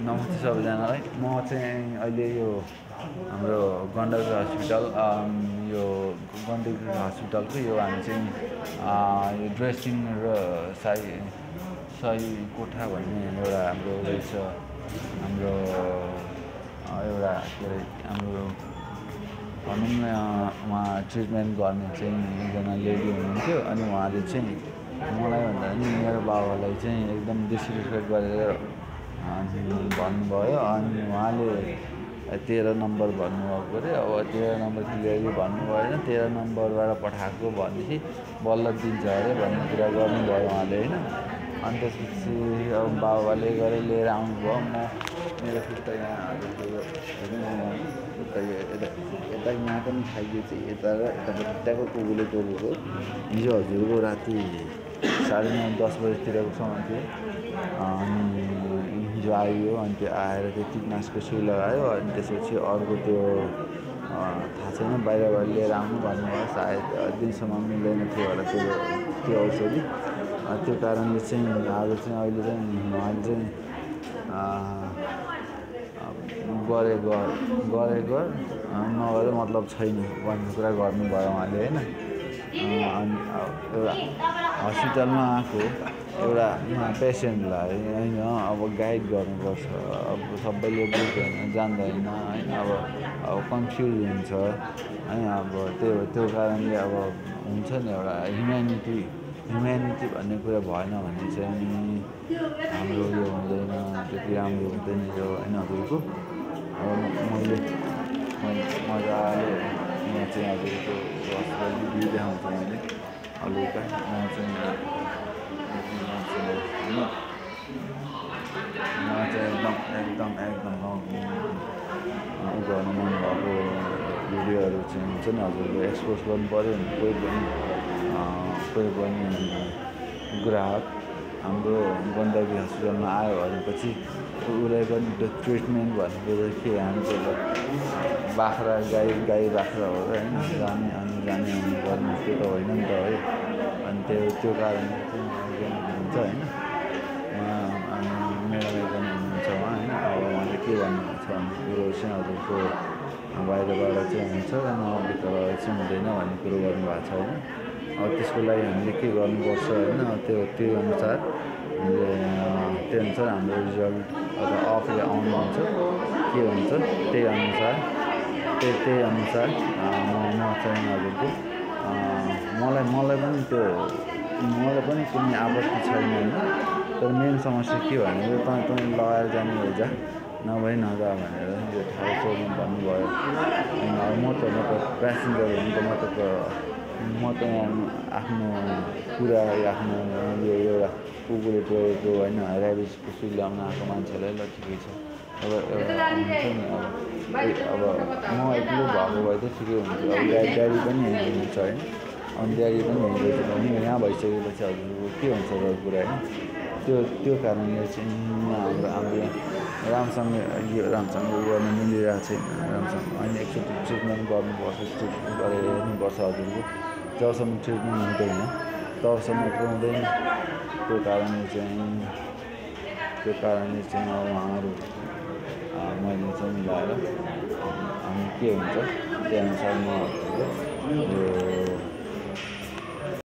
नमस्ते सबैजनालाई। म चाहिँ अहिले यो हाम्रो गण्डकी हस्पिटल यो गण्डकी हस्पिटलको यो हामी चाहिँ यो ड्रेसिङ र सही कोठा भन्ने एउटा हाम्रो रहेछ। हाम्रो एउटा के अरे हाम्रो भनौँ न उहाँ ट्रिटमेन्ट गर्ने चाहिँ एकजना लेडी हुनुहुन्थ्यो। अनि उहाँले चाहिँ मलाई भन्दा पनि मेरो बाबालाई चाहिँ एकदम डिसरेस्पेक्ट गरेर भन्नुभयो। अनि उहाँले 13 नम्बर भन्नुभएको अरे। अब 13 नम्बर क्लियरली भन्नु भएन, 13 नम्बरबाट पठाएको भनेदेखि बल्ल दिन्छ अरे भन्ने कुरा गर्नुभयो उहाँले होइन। अनि त्यसपछि अब बाबाले गरेर लिएर आउनुभयो। मेरो खुट्टा यहाँ यता यहाँको पनि खाइदियो चाहिँ यता र यता खुट्टाको कुकुरले टोकेको। हिजो हजुरको राति 9:30-10 बजीतिरको समय थियो। अनि हिजो आयो। अनि त्यो आएर त्यो टिटनासको सुई लगायो। अनि त्यसपछि अर्को त्यो थाहा छैन बाहिरबाट लिएर आउनु भन्नुभयो। सायद दिनसम्म मिल्दैन थियो होला त्यो औषधि। त्यो कारणले चाहिँ आज चाहिँ अहिले चाहिँ उहाँले चाहिँ गरे नगरे मतलब छैन भन्ने कुरा गर्नुभयो उहाँले होइन। अनि एउटा हस्पिटलमा आएको एउटा पेसेन्टलाई होइन अब गाइड गर्नुपर्छ। अब सबैले बुझ्दैन जान्दैन होइन। अब कन्फ्युज हुन्छ होइन। अब त्यो कारणले अब हुन्छ नि एउटा ह्युम्यानिटी भन्ने कुरा भएन भने चाहिँ हाम्रो यो हुँदैन, त्यति राम्रो हुँदैन यो होइन हजुरको। अब मैले मजाले यहाँ चाहिँ हजुरको हस्पिटल भ्यू देखाउँछु मैले हलुका। म चाहिँ एकदम गर्नु मन भएको भिडियोहरू चाहिँ हुन्छ नि हजुरको एक्सपोज गर्नु पऱ्यो भने कोही पनि ग्राहक हाम्रो गण्डकी हस्पिटलमा आयो भनेपछि उसलाई पनि ट्रिटमेन्ट भनेको चाहिँ के हाम्रो बाख्रा गाई बाख्रा हो र होइन जाने आउने गर्ने त्यो त होइन नि त है। अनि त्यो कारणले चाहिँ हुन्छ होइन। अनि मेडम एकदम हुनुहुन्छ उहाँ होइन। अब उहाँले के भन्नुहुन्छ भन्ने कुरो चाहिँ हजुरको बाहिरबाट चाहिँ हुन्छ भित्रबाट चाहिँ हुँदैन भन्ने कुरो गर्नुभएको छ होइन। अब त्यसको लागि हामीले के गर्नुपर्छ होइन। त्यो अनुसार हाम्रो रिजल्ट अथवा अफ आउनुहुन्छ के हुन्छ त्यही अनुसार म चाहिँ हजुरको मलाई पनि कुनै आपत्ति छैन होइन। तर मेन समस्या के भनेको तपाईँ लगाएर जाने हो जा नभए नजा भनेर यो ठाउँ सोध्नु भन्नुभयो। अनि अब म त प्यासेन्जर हो नि त म त आफ्नो कुरा आफ्नो यो एउटा कुकुरले टोकेको होइन ऱ्याबिजको सुई ल्याउन आएको मान्छेलाई ल ठिकै छ। अब एउटा हुन्छ नि अब म एक्लै भएको भए त ठिकै हुन्थ्यो। अब ड्याडी पनि यहीँ हुनुहुन्छ होइन। अनि ड्याडी पनि यहीँ भने यहाँ भइसकेपछि हजुरको के हुन्छ र कुरा होइन। त्यो कारणले चाहिँ हाम्रो राम्रोसँग गर्न मिलिरहेको छैन राम्रोसँग। अनि एकचोटि ट्रिटमेन्ट गर्नुपर्छ, ट्रिटमेन्ट गरेर हेर्नुपर्छ हजुरको। जबसम्म ट्रिटमेन्ट हुँदैन तबसम्म पुऱ्याउँदैन। त्यो कारणले चाहिँ अब उहाँहरू मैले चाहिँ मिलाएर अनि के हुन्छ त्यही अनुसार म यो